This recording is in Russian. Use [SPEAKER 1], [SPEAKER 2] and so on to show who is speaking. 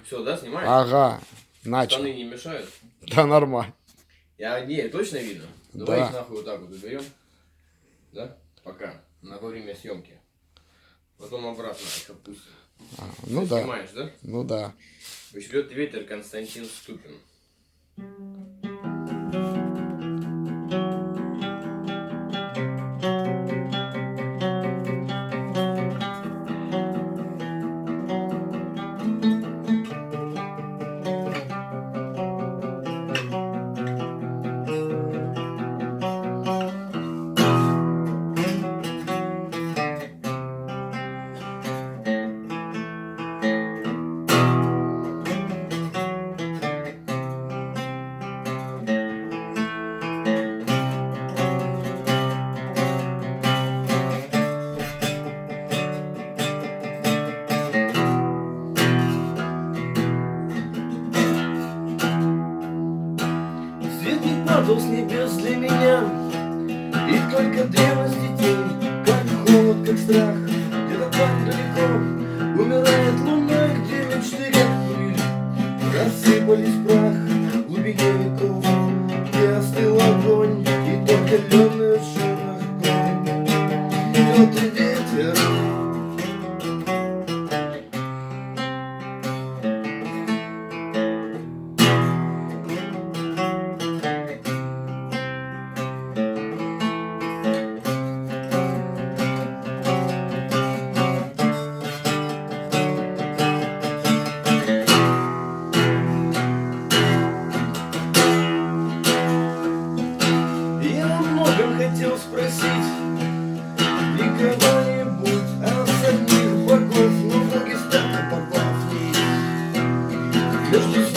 [SPEAKER 1] Все, да, снимаешь?
[SPEAKER 2] Ага, начал.
[SPEAKER 1] Штаны не мешают?
[SPEAKER 2] Да нормально.
[SPEAKER 1] Не, точно видно?
[SPEAKER 2] Да.
[SPEAKER 1] Давай их нахуй вот так вот уберем. Да? Пока. Во время съемки. Потом обратно их опустим.
[SPEAKER 2] Ну
[SPEAKER 1] Ты
[SPEAKER 2] да.
[SPEAKER 1] снимаешь, да?
[SPEAKER 2] Ну да.
[SPEAKER 1] Шлет ветер, Константин Ступин.
[SPEAKER 3] Свет не падал с небес для меня, и только древность тень, как холод, как страх. Где-то там далеко умирает луна, где мечты как пыль рассыпались в прах в глубине веков, где остыл огонь, и только лёдный в шинах конь. Идёт и ветер. Хотел спросить не кого-нибудь, а самих богов, но боги стали попав в них. Лишь